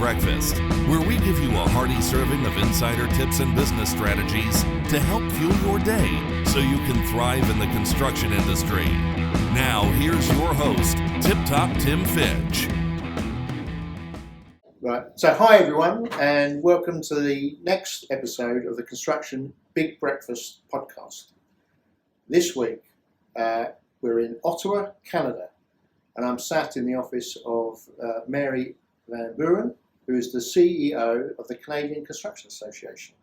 Breakfast, where we give you a hearty serving of insider tips and business strategies to help fuel your day so you can thrive in the construction industry. Now, here's your host, Tip Top Tim Fitch. Right, so hi everyone, and welcome to the next episode of the Construction Big Breakfast podcast. This week, we're in Ottawa, Canada, and I'm sat in the office of Mary Van Buren, who is the CEO of the Canadian Construction Association.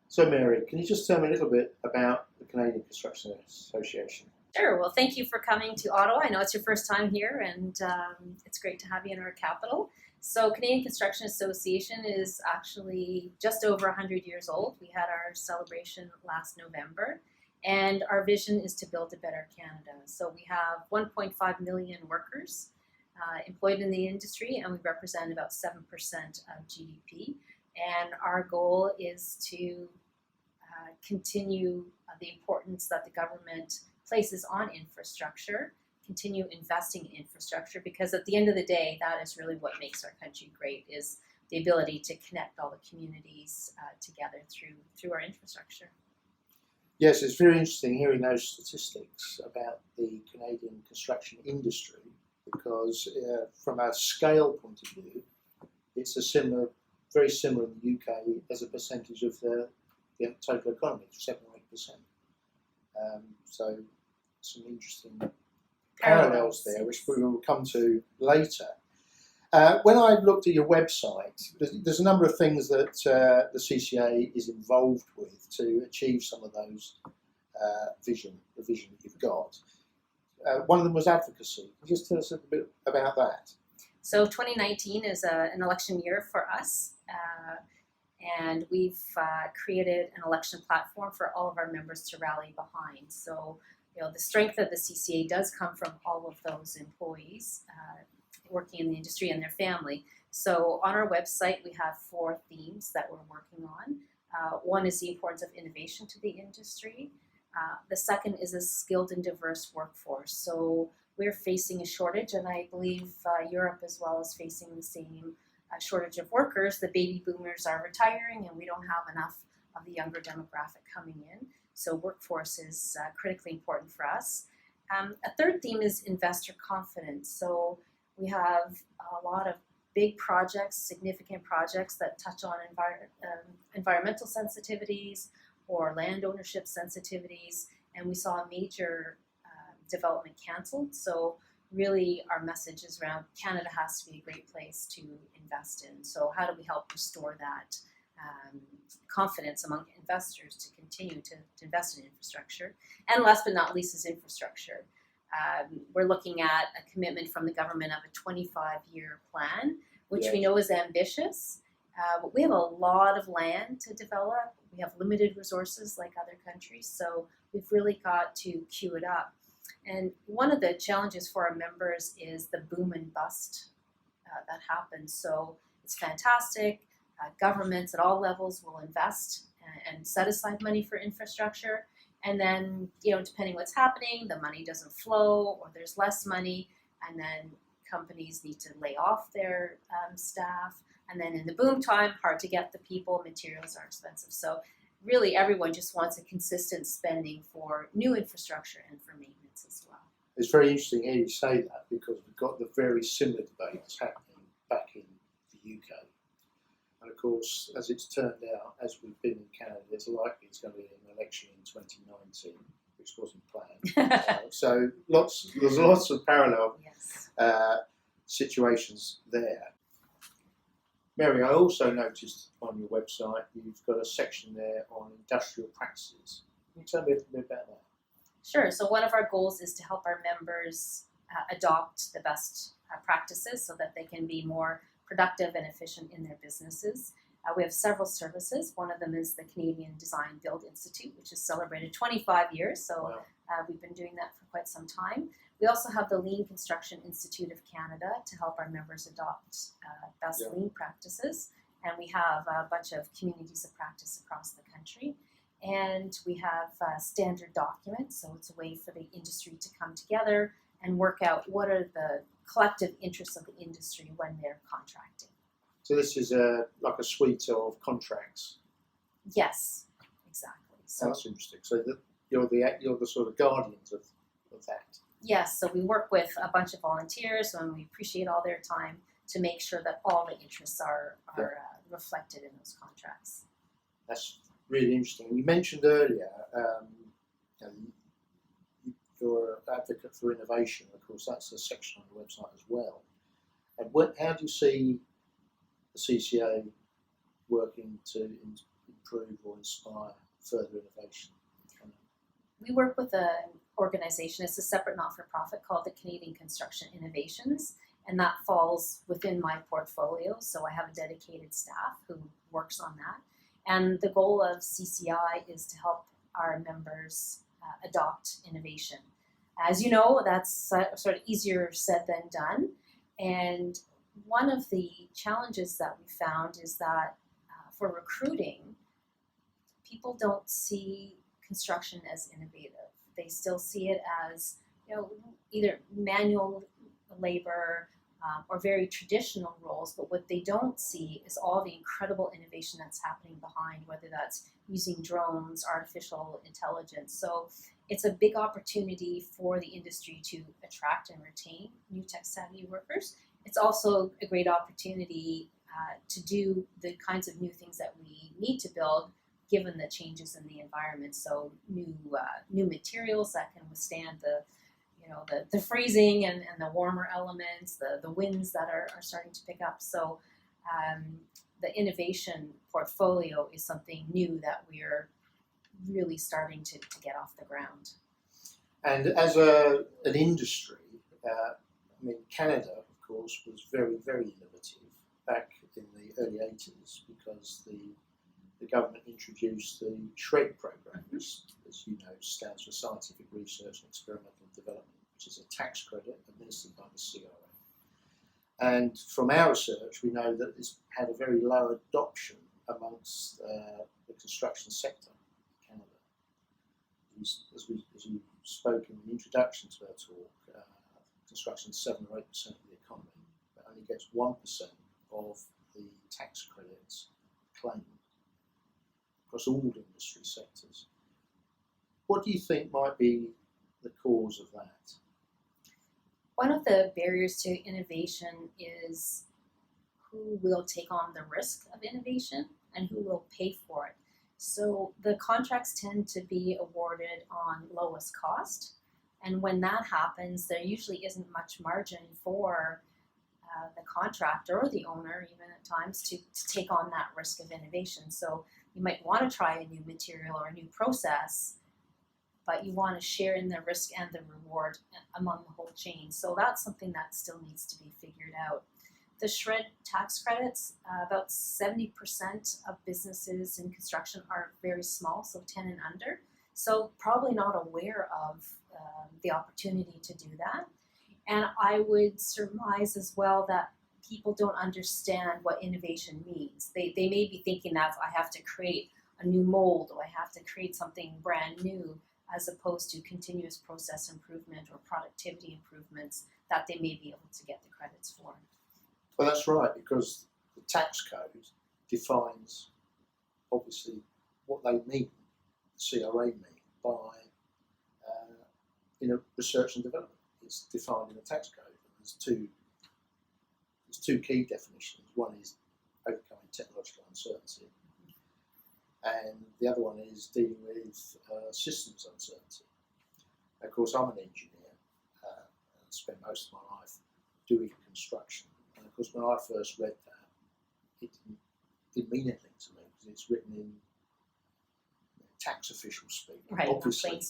So Mary, can you just tell me a little bit about the Canadian Construction Association? Sure. Well, thank you for coming to Ottawa. I know it's your first time here, and it's great to have you in our capital. So Canadian Construction Association is actually just over 100 years old. We had our celebration last November, and our vision is to build a better Canada. So we have 1.5 million workers employed in the industry, and we represent about 7% of GDP. And our goal is to continue the importance that the government places on infrastructure, continue investing in infrastructure, because at the end of the day, that is really what makes our country great, is the ability to connect all the communities together through our infrastructure. Yes, it's very interesting hearing those statistics about the Canadian construction industry, because from a scale point of view, it's very similar in the UK as a percentage of the total economy, 7 or 8%. So some interesting parallels there, which we will come to later. When I looked at your website, there's a number of things that the CCA is involved with to achieve some of those the vision that you've got. One of them was advocacy. Can you just tell us a bit about that? So 2019 is an election year for us, and we've created an election platform for all of our members to rally behind. So, the strength of the CCA does come from all of those employees working in the industry and their family. So on our website, we have 4 themes that we're working on. One is the importance of innovation to the industry. The second is a skilled and diverse workforce. So we're facing a shortage, and I believe Europe as well is facing the same shortage of workers. The baby boomers are retiring, and we don't have enough of the younger demographic coming in. So workforce is critically important for us. A third theme is investor confidence. So we have a lot of big projects, significant projects that touch on environmental sensitivities or land ownership sensitivities, and we saw a major development canceled. So really our message is around Canada has to be a great place to invest in. So how do we help restore that confidence among investors to continue to invest in infrastructure? And last but not least is infrastructure. We're looking at a commitment from the government of a 25-year plan, which we know is ambitious. But we have a lot of land to develop. We have limited resources like other countries, so we've really got to queue it up. And one of the challenges for our members is the boom and bust that happens. So it's fantastic. Governments at all levels will invest and set aside money for infrastructure. And then, depending what's happening, the money doesn't flow or there's less money. And then companies need to lay off their staff. And then in the boom time, hard to get the people, materials are expensive. So really everyone just wants a consistent spending for new infrastructure and for maintenance as well. It's very interesting how you say that, because we've got the very similar debates happening back in the UK. And of course, as it's turned out, as we've been in Canada, it's likely it's going to be an election in 2019, which wasn't planned. So there's lots of parallel situations there. Mary, I also noticed on your website you've got a section there on industrial practices. Can you tell me a little bit about that? Sure. So one of our goals is to help our members adopt the best practices so that they can be more productive and efficient in their businesses. We have several services. One of them is the Canadian Design Build Institute, which has celebrated 25 years. So wow. We've been doing that for quite some time. We also have the Lean Construction Institute of Canada to help our members adopt best lean practices. And we have a bunch of communities of practice across the country. And we have standard documents, so it's a way for the industry to come together and work out what are the collective interests of the industry when they're contracting. So this is like a suite of contracts. Yes, exactly. So That's interesting. So you're the sort of guardians of that. yes, so we work with a bunch of volunteers and we appreciate all their time to make sure that all the interests are reflected in those contracts. That's really interesting. You mentioned earlier you're an advocate for innovation. Of course, that's a section on the website as well. And how do you see the CCA working to improve or inspire further innovation? We work with an organization, it's a separate not-for-profit called the Canadian Construction Innovations, and that falls within my portfolio, so I have a dedicated staff who works on that. And the goal of CCI is to help our members adopt innovation. As you know, that's sort of easier said than done, and one of the challenges that we found is that for recruiting, people don't see construction as innovative. They still see it as, either manual labor or very traditional roles, but what they don't see is all the incredible innovation that's happening behind, whether that's using drones, artificial intelligence. So it's a big opportunity for the industry to attract and retain new tech-savvy workers. It's also a great opportunity to do the kinds of new things that we need to build given the changes in the environment. So new materials that can withstand the freezing and the warmer elements, the winds that are starting to pick up. So the innovation portfolio is something new that we're really starting to get off the ground. And as an industry, Canada, of course, was very, very innovative back in the early 80s because the government introduced the SR&ED program, which, as you know, stands for Scientific Research and Experimental Development, which is a tax credit administered by the CRA. And from our research, we know that it's had a very low adoption amongst the construction sector in Canada. As you spoke in the introduction to our talk, construction is 7 or 8% of the economy, but only gets 1% of the tax credits claimed across all industry sectors. What do you think might be the cause of that? One of the barriers to innovation is who will take on the risk of innovation and who will pay for it. So the contracts tend to be awarded on lowest cost, and when that happens, there usually isn't much margin for the contractor or the owner, even at times, to take on that risk of innovation. So you might want to try a new material or a new process, but you want to share in the risk and the reward among the whole chain. So that's something that still needs to be figured out. The SR&ED tax credits, about 70% of businesses in construction are very small, so 10 and under. So probably not aware of the opportunity to do that. And I would surmise as well that people don't understand what innovation means. They may be thinking that I have to create a new mold or I have to create something brand new, as opposed to continuous process improvement or productivity improvements that they may be able to get the credits for. Well, that's right, because the tax code defines, obviously, what they mean, the CRA mean, by research and development. It's defined in the tax code. There's two key definitions. One is overcoming technological uncertainty, and the other one is dealing with systems uncertainty. Of course, I'm an engineer and spent most of my life doing construction. And of course, when I first read that, it didn't mean anything to me because it's written in tax official speak. Right, obviously,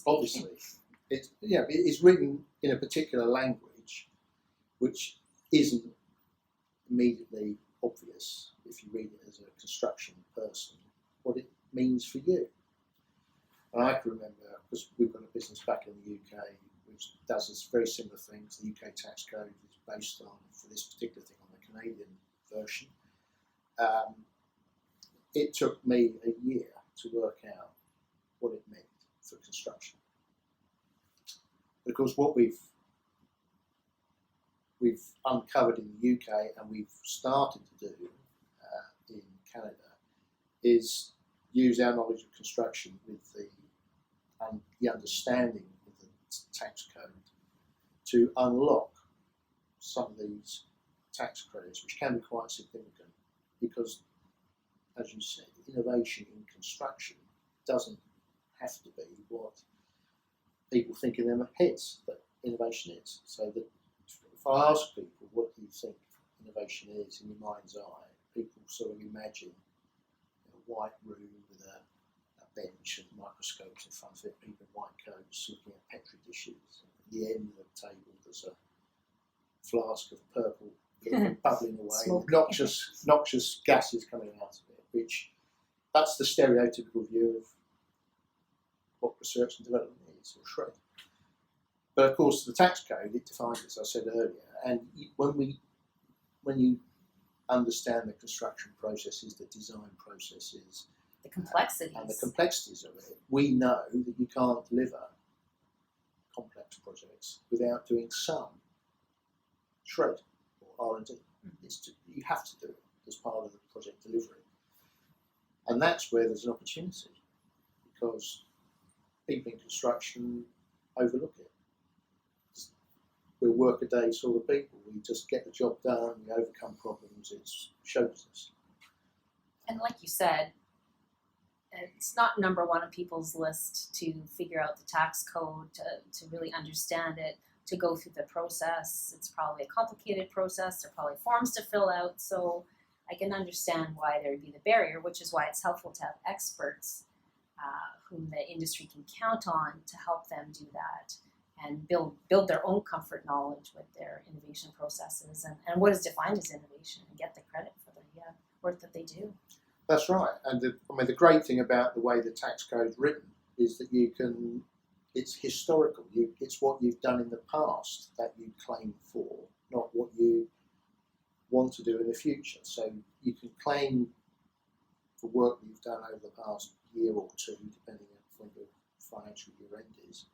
it's written in a particular language, which isn't immediately obvious if you read it as a construction person what it means for you. And I can remember, because we've got a business back in the UK which does this very similar things. The UK tax code is based on, for this particular thing, on the Canadian version. It took me a year to work out what it meant for construction. Because what we've uncovered in the UK and we've started to do Canada is use our knowledge of construction with the understanding of the tax code to unlock some of these tax credits, which can be quite significant, because, as you said, innovation in construction doesn't have to be what people think in their heads that innovation is. So that if I ask people, what do you think innovation is in your mind's eye, people sort of imagine a white room with a bench and microscopes in front of it, people in white coats looking at petri dishes. At the end of the table there's a flask of purple bubbling away, noxious gases coming out of it, which that's the stereotypical view of what research and development is, or SR&ED. But of course the tax code, it defines it, as I said earlier, and when you understand the construction processes, the design processes, the complexities. And the complexities of it, we know that you can't deliver complex projects without doing some SR&ED or R&D. You have to do it as part of the project delivery. And that's where there's an opportunity, because people in construction overlook it. We're work-a-day sort of people. We just get the job done, we overcome problems, it's show business. And like you said, it's not number one on people's list to figure out the tax code, to really understand it, to go through the process. It's probably a complicated process. There are probably forms to fill out. So I can understand why there would be the barrier, which is why it's helpful to have experts whom the industry can count on to help them do that and build their own comfort knowledge with their innovation processes and what is defined as innovation, and get the credit for the work that they do. That's right. And the great thing about the way the tax code is written is that it's historical. It's what you've done in the past that you claim for, not what you want to do in the future. So you can claim for work that you've done over the past year or two, depending on when your financial year end is,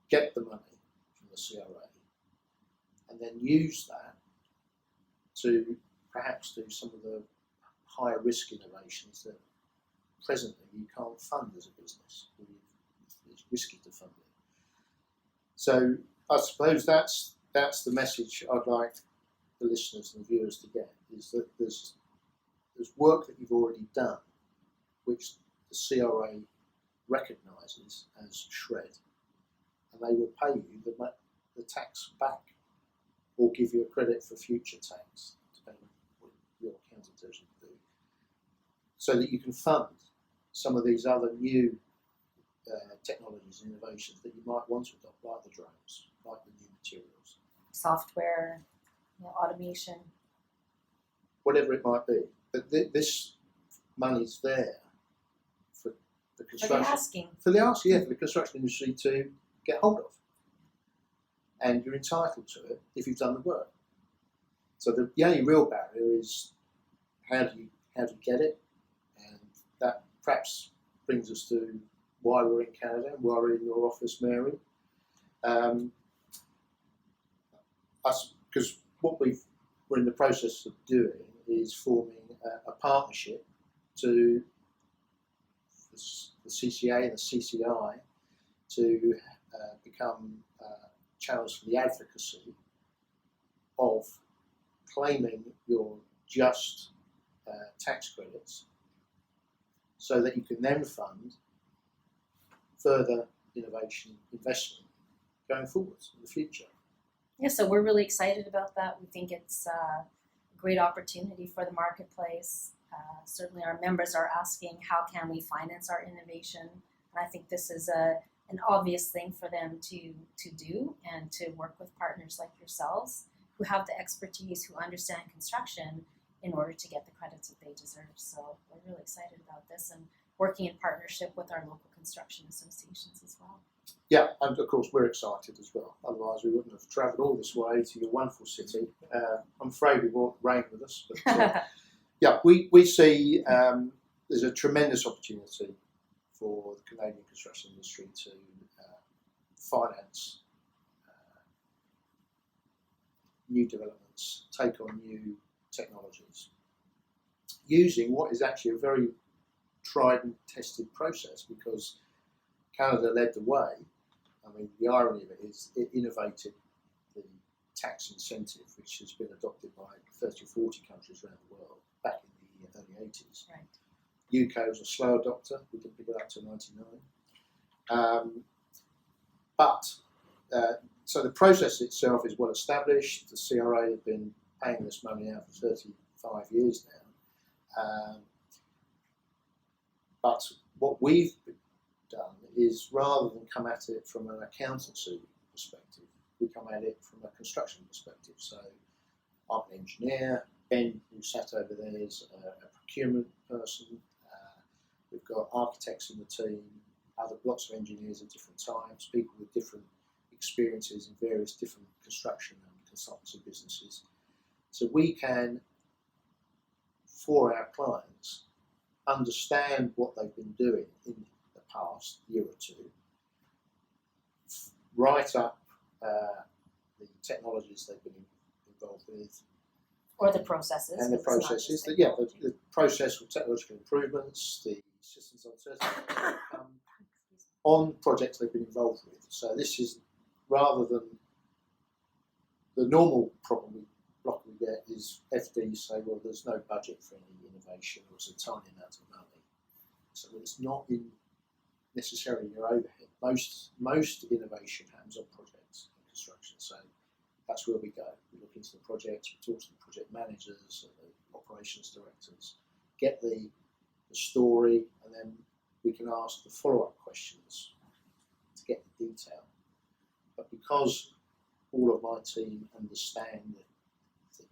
get the money from the CRA, and then use that to perhaps do some of the higher risk innovations that presently you can't fund as a business. It's risky to fund it. So I suppose that's the message I'd like the listeners and viewers to get, is that there's work that you've already done which the CRA recognises as SR&ED, and they will pay you the tax back or give you a credit for future tax, depending on what your accountant tells you to do, so that you can fund some of these other new technologies and innovations that you might want to adopt, like the drones, like the new materials. Software, automation. Whatever it might be. But this money's there for the construction. For the construction industry to get hold of. And you're entitled to it if you've done the work. So the only real barrier is how do you get it? And that perhaps brings us to why we're in Canada and why we're in your office, Mary. Because what we're in the process of doing is forming a partnership to the CCA and the CCI to become channels for the advocacy of claiming your just tax credits, so that you can then fund further innovation investment going forwards in the future. Yeah, so we're really excited about that. We think it's a great opportunity for the marketplace. Certainly our members are asking, how can we finance our innovation? And I think this is an obvious thing for them to do, and to work with partners like yourselves who have the expertise, who understand construction, in order to get the credits that they deserve. So we're really excited about this, and working in partnership with our local construction associations as well. Yeah, and of course we're excited as well. Otherwise we wouldn't have travelled all this way to your wonderful city. I'm afraid we won't rain with us, but yeah, we see there's a tremendous opportunity for the Canadian construction industry to finance new developments, take on new technologies, using what is actually a very tried and tested process, because Canada led the way. I mean, the irony of it is it innovated the tax incentive, which has been adopted by 30 or 40 countries around the world back in the early 80s. Right. UK was a slow adopter. We didn't pick it up until 99. So the process itself is well established. The CRA have been paying this money out for 35 years now. But what we've done is, rather than come at it from an accountancy perspective, we come at it from a construction perspective. So I'm an engineer. Ben, who sat over there, is a procurement person. We've got architects in the team, lots of engineers of different types, people with different experiences in various different construction and consultancy businesses. So we can, for our clients, understand what they've been doing in the past year or two, write up the technologies they've been involved with, or the processes. And the processes, the process with technological improvements, the systems uncertainty that come on projects they've been involved with. So this is, rather than the normal block we get is FDs say, well, there's no budget for any innovation, or it's a tiny amount of money. So it's not in necessarily your overhead. Most innovation happens on projects in construction. So that's where we go. We look into the projects, we talk to the project managers and the operations directors, get the story, and then we can ask the follow-up questions to get the detail. But because all of my team understand the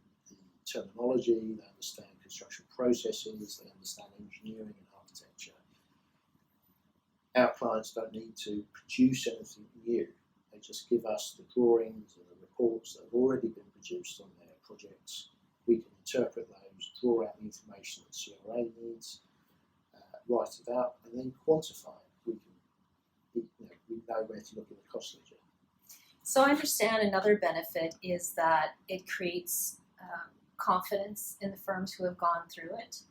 terminology, they understand construction processes, they understand engineering and architecture, our clients don't need to produce anything new. They just give us the drawings and the reports that have already been produced on their projects. We can interpret those, draw out the information that CRA needs, write it up, and then quantify it. We know where to look at the cost ledger. So I understand another benefit is that it creates confidence in the firms who have gone through it,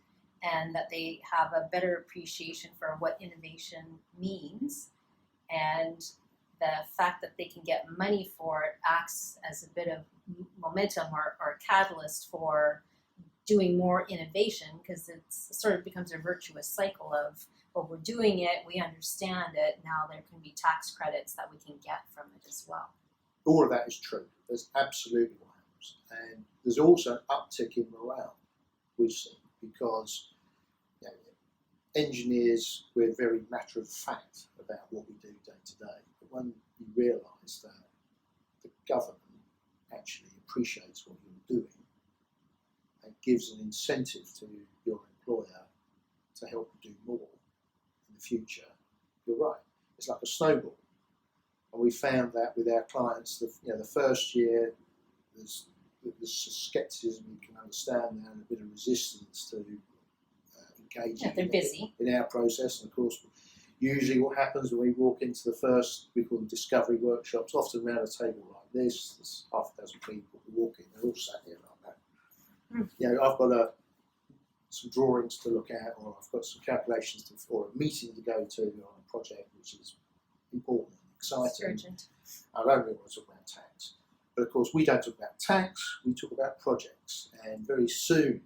and that they have a better appreciation for what innovation means, and the fact that they can get money for it acts as a bit of momentum or catalyst for doing more innovation, because it sort of becomes a virtuous cycle of, well, we're doing it, we understand it, now there can be tax credits that we can get from it as well. All of that is true. That's absolutely what happens. And there's also an uptick in morale we've seen, because engineers, we're very matter of fact about what we do day to day. But when you realise that the government actually appreciates what you're doing and gives an incentive to your employer to help you do more in the future, you're right. It's like a snowball. And we found that with our clients, the first year, there's scepticism, you can understand that, and a bit of resistance to engaging they're busy in our process. And of course, usually what happens when we walk into the first, we call them discovery workshops, often around a table like this, there's half a dozen people who walk in, they're all sat here like that. I've got some drawings to look at, or I've got some calculations or a meeting to go to on a project which is important, exciting. urgent. I don't really want to talk about tax. But of course, we don't talk about tax, we talk about projects. And very soon,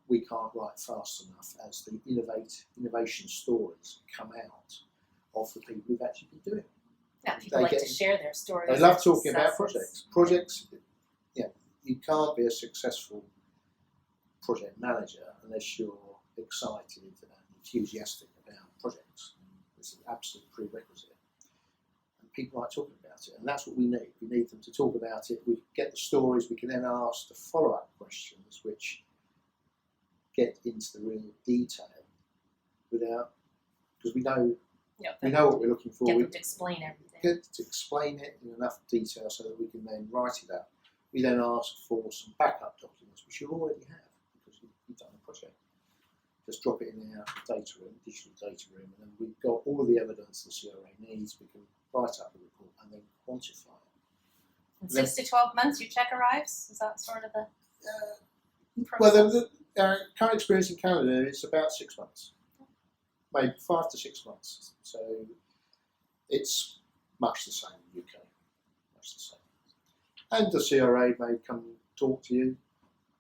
we can't write fast enough as the innovation stories come out of the people who've actually been doing it. Yeah, people like to share their stories. They love talking about projects. Projects, you can't be a successful project manager unless you're excited and enthusiastic about projects. It's an absolute prerequisite. And people like talking about it, and that's what we need. We need them to talk about it. We get the stories, we can then ask the follow-up questions, which get into the real detail because we know what we're looking for. Get them to explain everything. Get to explain it in enough detail so that we can then write it up. We then ask for some backup documents, which you already have because you've done the project. Just drop it in our data room, digital data room, and then we've got all of the evidence the CRA needs. We can write up a report and then quantify it. In 6 to 12 months, your check arrives? Is that sort of the well, process? Current experience in Canada is about 6 months, maybe 5 to 6 months. So it's much the same in the UK, much the same. And the CRA may come talk to you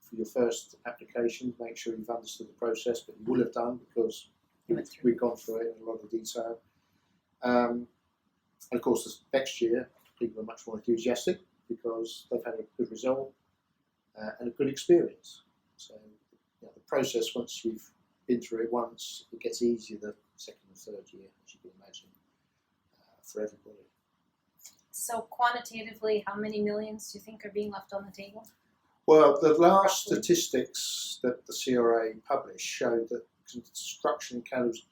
for your first application, make sure you've understood the process, but you will have done because we've gone through it in a lot of detail. And of course, this next year, people are much more enthusiastic because they've had a good result and a good experience. So the process, once you've been through it once, it gets easier the second and third year, as you can imagine, for everybody. So quantitatively, how many millions do you think are being left on the table? Well, the last statistics that the CRA published showed that construction in Canada was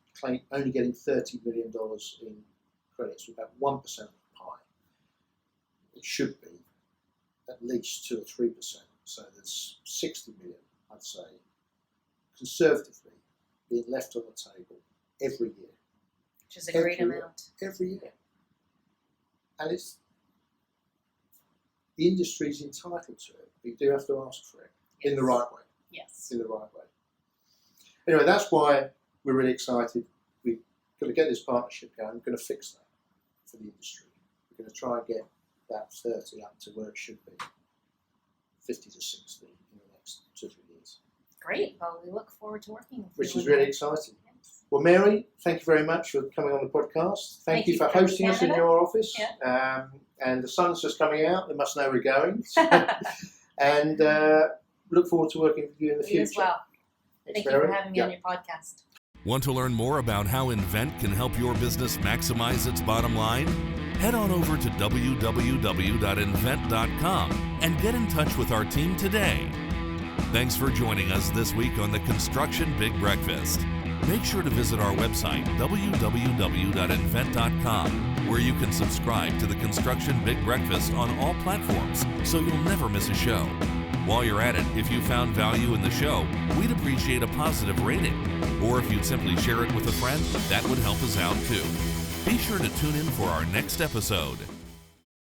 only getting $30 million in credits, about 1% of the pie. It should be at least 2 or 3%. So there's 60 million, I'd say, conservatively being left on the table every year. Which is a great amount. Every year. And the industry's entitled to it, but you do have to ask for it in the right way. Yes. In the right way. Anyway, that's why we're really excited. We're going to get this partnership going. We're going to fix that for the industry. We're going to try and get that 30 up to where it should be, 50 to 60 in the next 2 or 3 years. Great. Well, we look forward to working with you. Which is really exciting. Yes. Well, Mary, thank you very much for coming on the podcast. Thank you for hosting us in your office. Yeah. And the sun's just coming out. They must know we're going. And look forward to working with you in the future. You as well. Thank you for having me on your podcast. Want to learn more about how Invennt can help your business maximize its bottom line? Head on over to www.invennt.com and get in touch with our team today. Thanks for joining us this week on the Construction Big Breakfast. Make sure to visit our website, www.invennt.com, where you can subscribe to the Construction Big Breakfast on all platforms so you'll never miss a show. While you're at it, if you found value in the show, we'd appreciate a positive rating. Or if you'd simply share it with a friend, that would help us out too. Be sure to tune in for our next episode.